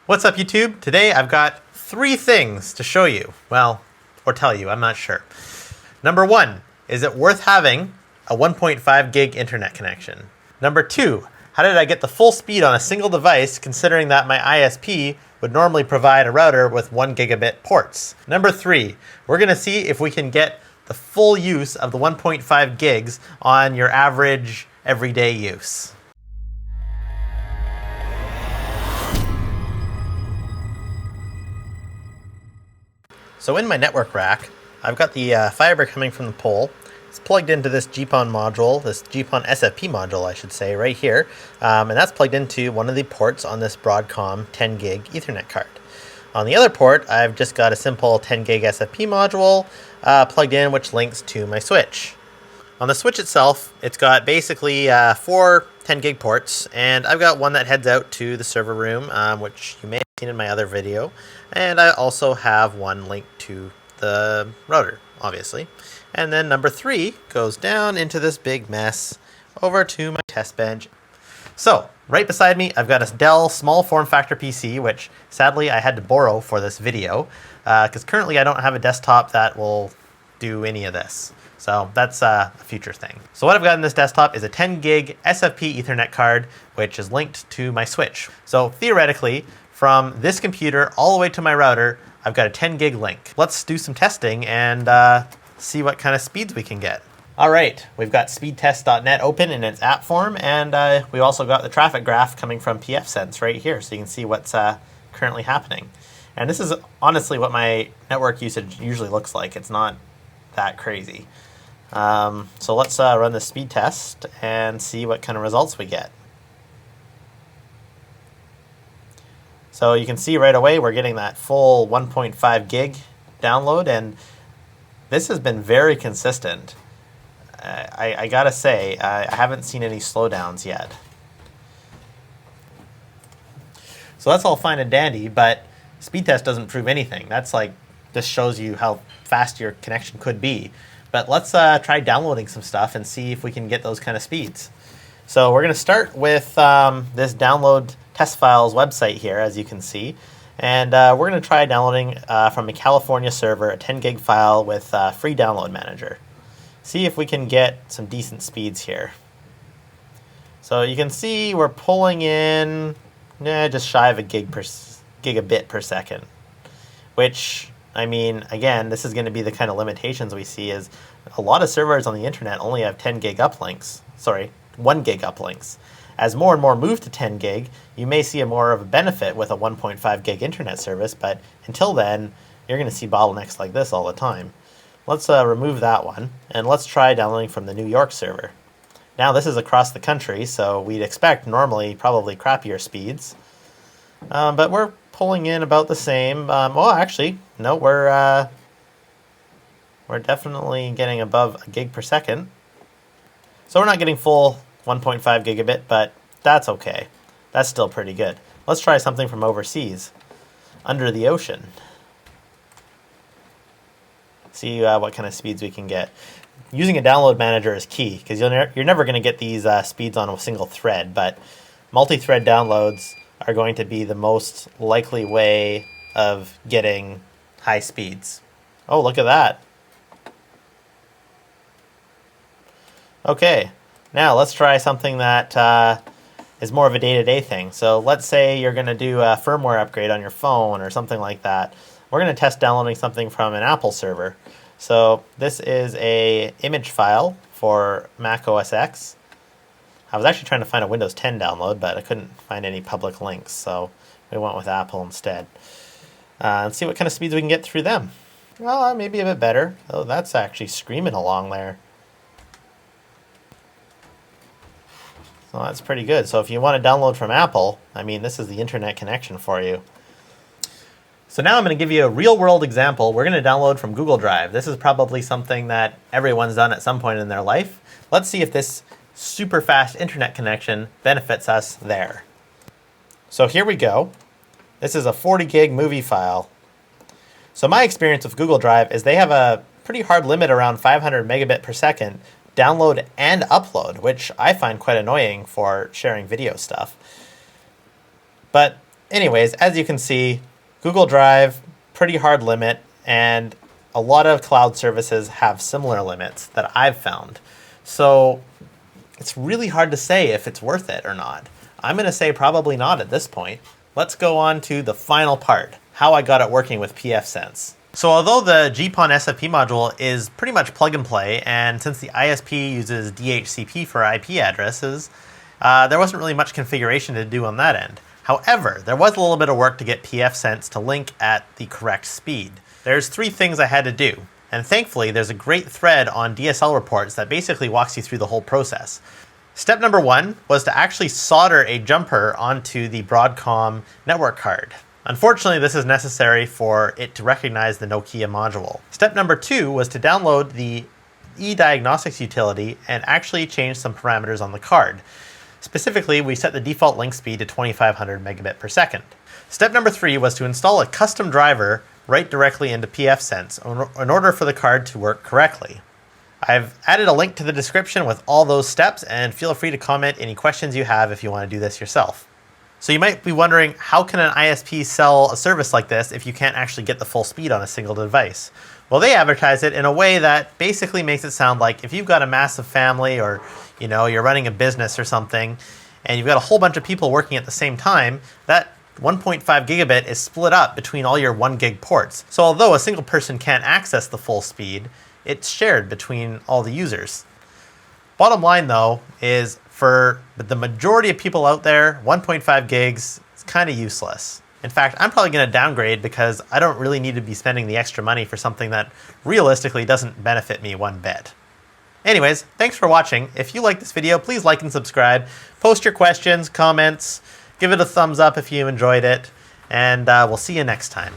What's up, YouTube? Today I've got 3 things to show you. Well, or tell you, I'm not sure. Number 1, is it worth having a 1.5 gig internet connection? Number 2, how did I get the full speed on a single device considering that my ISP would normally provide a router with 1 gigabit ports? Number 3, we're going to see if we can get the full use of the 1.5 gigs on your average everyday use. So in my network rack, I've got the fiber coming from the pole. It's plugged into this GPON module, this GPON SFP module, I should say, right here. And that's plugged into one of the ports on this Broadcom 10 gig Ethernet card. On the other port, I've just got a simple 10 gig SFP module plugged in, which links to my switch. On the switch itself, it's got basically 4 10 gig ports, and I've got one that heads out to the server room, which you may have seen in my other video. And I also have one linked to the router, obviously. And then number 3 goes down into this big mess over to my test bench. So right beside me, I've got a Dell small form factor PC, which sadly I had to borrow for this video, because currently I don't have a desktop that will do any of this. So that's a future thing. So what I've got in this desktop is a 10 gig SFP Ethernet card, which is linked to my switch. So theoretically, from this computer all the way to my router, I've got a 10 gig link. Let's do some testing and see what kind of speeds we can get. All right, we've got speedtests.net open in its app form, and we've also got the traffic graph coming from pfSense right here, so you can see what's currently happening. And this is honestly what my network usage usually looks like. It's not that crazy. So let's run the speed test and see what kind of results we get. So you can see right away we're getting that full 1.5 gig download, and this has been very consistent. I gotta say, I haven't seen any slowdowns yet. So that's all fine and dandy, but speed test doesn't prove anything. That's like, this shows you how fast your connection could be. But let's try downloading some stuff and see if we can get those kind of speeds. So we're going to start with this download test files website here, as you can see. And we're going to try downloading from a California server a 10 gig file with free download manager. See if we can get some decent speeds here. So you can see we're pulling in just shy of a gigabit per second, which, I mean, again, this is going to be the kind of limitations we see is a lot of servers on the internet only have 10 gig uplinks. Sorry, 1 gig uplinks. As more and more move to 10 gig, you may see more of a benefit with a 1.5 gig internet service, but until then, you're going to see bottlenecks like this all the time. Let's remove that one, and let's try downloading from the New York server. Now, this is across the country, so we'd expect normally probably crappier speeds. But we're pulling in about the same. Well, actually, no, we're definitely getting above a gig per second. So we're not getting full 1.5 gigabit, but that's okay. That's still pretty good. Let's try something from overseas, under the ocean. See what kind of speeds we can get. Using a download manager is key, because you're never going to get these speeds on a single thread, but multi-thread downloads are going to be the most likely way of getting high speeds. Oh, look at that. Okay, now let's try something that is more of a day-to-day thing. So let's say you're going to do a firmware upgrade on your phone or something like that. We're going to test downloading something from an Apple server. So this is a image file for Mac OS X. I was actually trying to find a Windows 10 download, but I couldn't find any public links, so we went with Apple instead. Let's see what kind of speeds we can get through them. Well, maybe a bit better. Oh, that's actually screaming along there. So that's pretty good. So if you want to download from Apple, I mean, this is the internet connection for you. So now I'm going to give you a real-world example. We're going to download from Google Drive. This is probably something that everyone's done at some point in their life. Let's see if this super fast internet connection benefits us there. So here we go. This is a 40 gig movie file. So my experience with Google Drive is they have a pretty hard limit around 500 megabit per second download and upload, which I find quite annoying for sharing video stuff. But Anyways, as you can see, Google Drive, pretty hard limit, and a lot of cloud services have similar limits that I've found. So it's really hard to say if it's worth it or not. I'm going to say probably not at this point. Let's go on to the final part, how I got it working with pfSense. So although the GPON SFP module is pretty much plug and play, and since the ISP uses DHCP for IP addresses, there wasn't really much configuration to do on that end. However, there was a little bit of work to get pfSense to link at the correct speed. There's 3 things I had to do, and thankfully there's a great thread on DSL reports that basically walks you through the whole process. Step number 1 was to actually solder a jumper onto the Broadcom network card. Unfortunately, this is necessary for it to recognize the Nokia module. Step number 2 was to download the eDiagnostics utility and actually change some parameters on the card. Specifically, we set the default link speed to 2500 megabit per second. Step number 3 was to install a custom driver right directly into pfSense in order for the card to work correctly. I've added a link to the description with all those steps, and feel free to comment any questions you have if you want to do this yourself. So you might be wondering, how can an ISP sell a service like this if you can't actually get the full speed on a single device? Well, they advertise it in a way that basically makes it sound like if you've got a massive family, or you're running a business or something, and you've got a whole bunch of people working at the same time, that 1.5 gigabit is split up between all your 1 gig ports. So although a single person can't access the full speed, it's shared between all the users. Bottom line though is, for the majority of people out there, 1.5 gigs is kind of useless. In fact, I'm probably going to downgrade because I don't really need to be spending the extra money for something that realistically doesn't benefit me one bit. Anyways, thanks for watching. If you like this video, please like and subscribe. Post your questions, comments, give it a thumbs up if you enjoyed it, and we'll see you next time.